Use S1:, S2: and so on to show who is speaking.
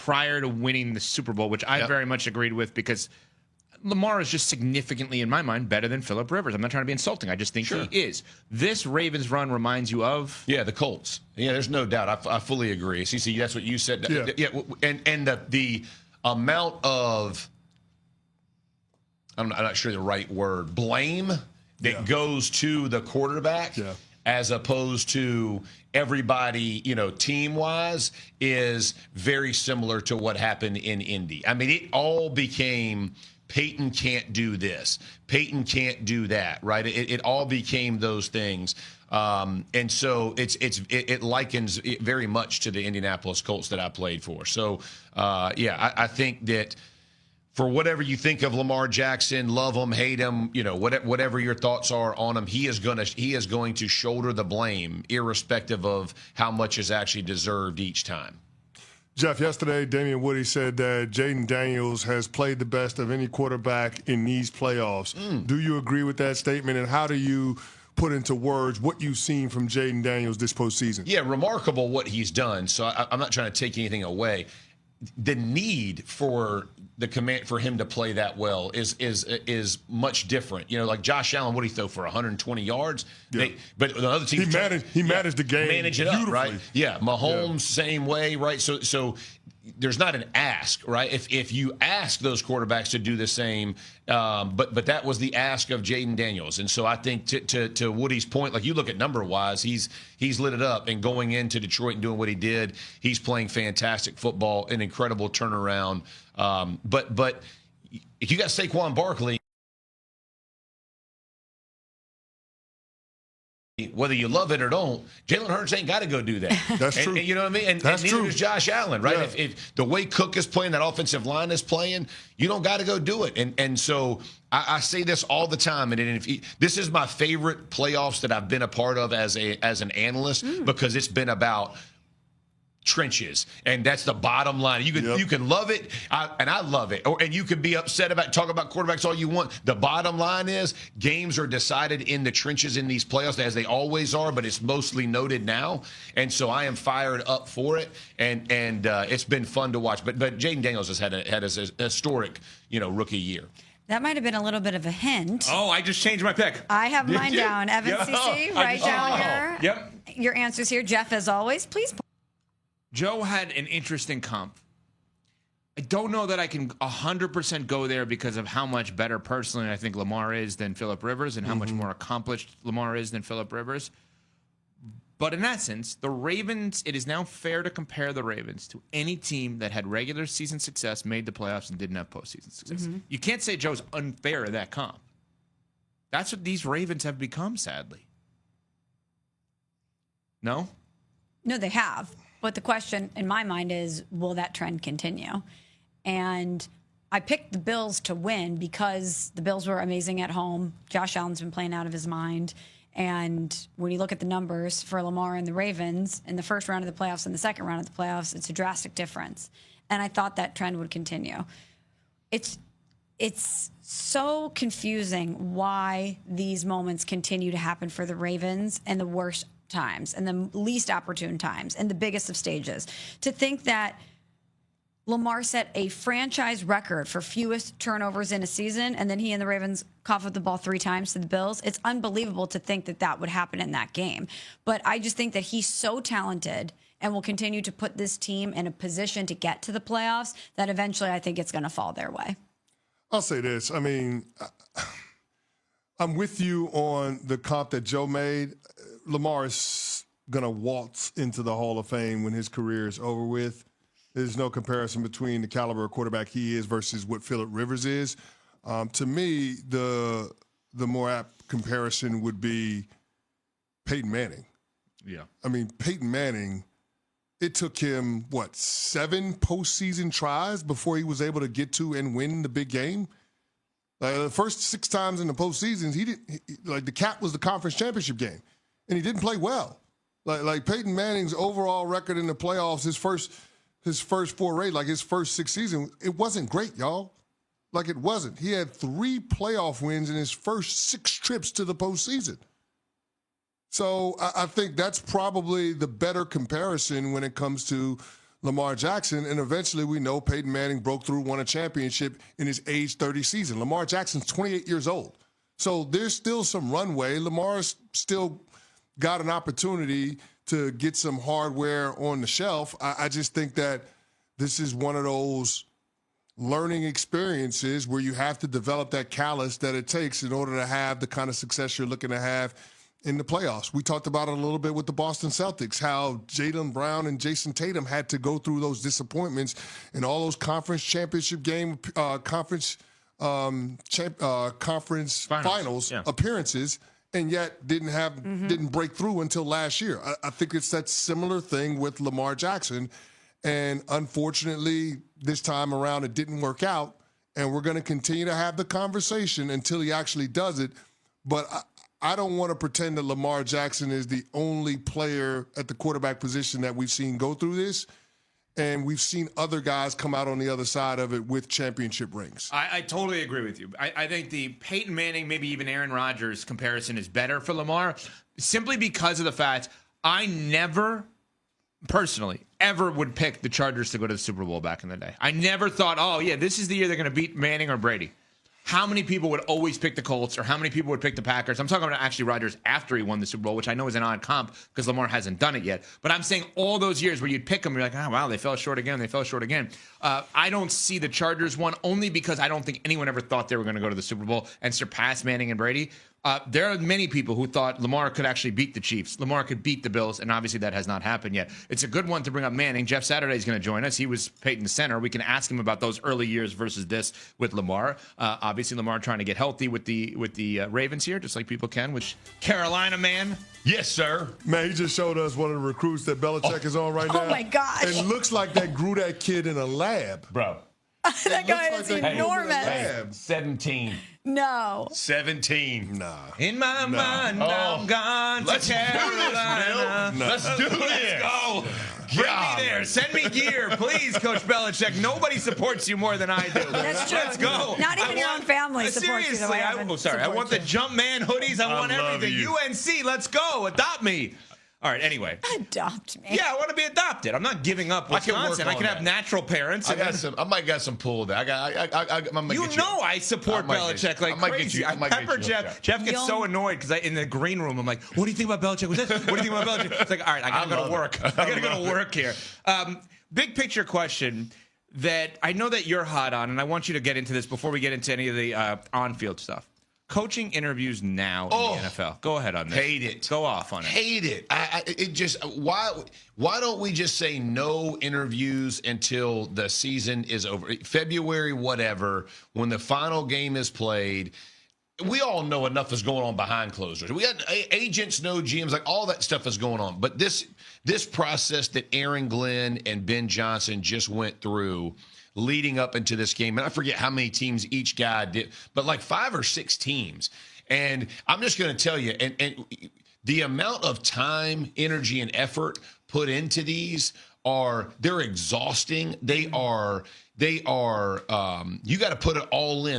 S1: prior to winning the Super Bowl, which I very much agreed with because Lamar is just significantly, in my mind, better than Phillip Rivers. I'm not trying to be insulting. I just think he is. This Ravens run reminds you of?
S2: Yeah, the Colts. Yeah, there's no doubt. I fully agree. CC, that's what you said. Yeah, and the amount of, I'm not sure the right word, blame that goes to the quarterback as opposed to everybody, team-wise, is very similar to what happened in Indy. I mean, it all became Peyton can't do this. Peyton can't do that, right? It all became those things. And so it likens it very much to the Indianapolis Colts that I played for. So, I think that for whatever you think of Lamar Jackson, love him, hate him, whatever your thoughts are on him, he is going to shoulder the blame, irrespective of how much is actually deserved each time.
S3: Jeff, yesterday, Damian Woody said that Jayden Daniels has played the best of any quarterback in these playoffs. Do you agree with that statement, and how do you put into words what you've seen from Jayden Daniels this postseason? Yeah,
S2: remarkable what he's done, so I'm not trying to take anything away. The need for the command for him to play that well is much different. Like Josh Allen, what did he throw for 120 yards?
S3: Yeah.
S2: But the other team
S3: he managed the game,
S2: manage it up, right? Yeah, Mahomes same way, right? So there's not an ask, right? If you ask those quarterbacks to do the same, but that was the ask of Jayden Daniels, and so I think to Woody's point, like you look at number wise, he's lit it up, and going into Detroit and doing what he did, he's playing fantastic football, an incredible turnaround. But if you got Saquon Barkley, whether you love it or don't, Jalen Hurts ain't got to go do that.
S3: That's true.
S2: And you know what I mean? And neither does Josh Allen, right?
S3: Yeah.
S2: If the way Cook is playing, that offensive line is playing, you don't got to go do it. And so I say this all the time. And this is my favorite playoffs that I've been a part of as an analyst because it's been about trenches, and that's the bottom line. You can love it, and I love it, and you can be upset about talk about quarterbacks all you want. The bottom line is games are decided in the trenches in these playoffs, as they always are, but it's mostly noted now, and so I am fired up for it, and it's been fun to watch. But Jayden Daniels has had a historic rookie year.
S4: That might have been a little bit of a hint.
S1: Oh, I just changed my pick.
S4: I have mine down. Evan CC, write down your answers here. Jeff, as always, please.
S1: Joe had an interesting comp. I don't know that I can 100% go there because of how much better personally I think Lamar is than Phillip Rivers and how much more accomplished Lamar is than Phillip Rivers. But in essence, the Ravens, it is now fair to compare the Ravens to any team that had regular season success, made the playoffs, and didn't have postseason success. You can't say Joe's unfair to that comp. That's what these Ravens have become, sadly. No?
S4: No, they have. But the question in my mind is, will that trend continue? And I picked the Bills to win because the Bills were amazing at home. Josh Allen's been playing out of his mind. And when you look at the numbers for Lamar and the Ravens in the first round of the playoffs and the second round of the playoffs, it's a drastic difference. And I thought that trend would continue. It's so confusing why these moments continue to happen for the Ravens and the worst times and the least opportune times and the biggest of stages. To think that Lamar set a franchise record for fewest turnovers in a season, and then he and the Ravens coughed up the ball 3 times to the Bills. It's unbelievable to think that that would happen in that game. But I just think that he's so talented and will continue to put this team in a position to get to the playoffs that eventually I think it's going to fall their way.
S3: I'll say this. I mean, I'm with you on the comp that Joe made. Lamar is going to waltz into the Hall of Fame when his career is over with. There's no comparison between the caliber of quarterback he is versus what Phillip Rivers is. To me, the more apt comparison would be Peyton Manning.
S1: Yeah.
S3: I mean, Peyton Manning, it took him, 7 postseason tries before he was able to get to and win the big game? The first 6 times in the postseasons, the cap was the conference championship game. And he didn't play well. Like Peyton Manning's overall record in the playoffs, his first foray, his first 6 seasons, it wasn't great, y'all. It wasn't. He had 3 playoff wins in his first 6 trips to the postseason. So I think that's probably the better comparison when it comes to Lamar Jackson, and eventually we know Peyton Manning broke through, won a championship in his age 30 season. Lamar Jackson's 28 years old. So there's still some runway. Lamar's still got an opportunity to get some hardware on the shelf. I just think that this is one of those learning experiences where you have to develop that callus that it takes in order to have the kind of success you're looking to have in the playoffs. We talked about it a little bit with the Boston Celtics, how Jaylen Brown and Jason Tatum had to go through those disappointments in all those conference championship game, conference finals appearances, and yet didn't break through until last year. I think it's that similar thing with Lamar Jackson. And unfortunately, this time around, it didn't work out. And we're going to continue to have the conversation until he actually does it. But I don't want to pretend that Lamar Jackson is the only player at the quarterback position that we've seen go through this. And we've seen other guys come out on the other side of it with championship rings.
S1: I totally agree with you. I think the Peyton Manning, maybe even Aaron Rodgers comparison is better for Lamar simply because of the fact I never personally ever would pick the Chargers to go to the Super Bowl back in the day. I never thought, oh, yeah, this is the year they're going to beat Manning or Brady. How many people would always pick the Colts, or how many people would pick the Packers? I'm talking about actually Rodgers after he won the Super Bowl, which I know is an odd comp because Lamar hasn't done it yet. But I'm saying all those years where you'd pick them, you're like, oh, wow, they fell short again. I don't see the Chargers one only because I don't think anyone ever thought they were going to go to the Super Bowl and surpass Manning and Brady. There are many people who thought Lamar could actually beat the Chiefs. Lamar could beat the Bills, and obviously that has not happened yet. It's a good one to bring up Manning. Jeff Saturday is going to join us. He was Peyton's center. We can ask him about those early years versus this with Lamar. Obviously, Lamar trying to get healthy with the Ravens here, just like people can with Carolina, man.
S2: Yes, sir.
S3: Man, he just showed us one of the recruits that Belichick is on right now.
S4: Oh, my gosh.
S3: And looks like they grew that kid in a lab.
S2: Bro.
S4: That guy is enormous.
S2: 17.
S4: No.
S2: 17.
S3: Nah.
S1: In my mind, I'm gone to Carolina.
S2: Let's do this.
S1: Let's go. Bring me there. Send me gear, please, Coach Belichick. Nobody supports you more than I do.
S4: That's true.
S1: Let's go.
S4: Not even your own family supports you the way I
S1: I want the Jumpman hoodies. I want everything.
S2: you.
S1: UNC, let's go. Adopt me. All right, anyway.
S4: Adopt me.
S1: Yeah, I want to be adopted. I'm not giving up Wisconsin. I can have natural parents.
S2: I might got some pull there.
S1: I support Belichick like crazy. I pepper Jeff. Jeff gets so annoyed because in the green room, I'm like, what do you think about Belichick? What do you think about Belichick? It's like, all right, I got to go to work. I got to go to work here. Big picture question that I know that you're hot on, and I want you to get into this before we get into any of the on-field stuff. Coaching interviews now in the NFL. Go ahead on this.
S2: Hate it.
S1: Go off on it.
S2: Hate it. It just why don't we just say no interviews until the season is over? February, whatever, when the final game is played. We all know enough is going on behind closed doors. We got agents, know GMs, like all that stuff is going on. But this process that Aaron Glenn and Ben Johnson just went through leading up into this game, and I forget how many teams each guy did, but like 5 or 6 teams. And I'm just going to tell you, and the amount of time, energy, and effort put into these they're exhausting. They are you got to put it all in.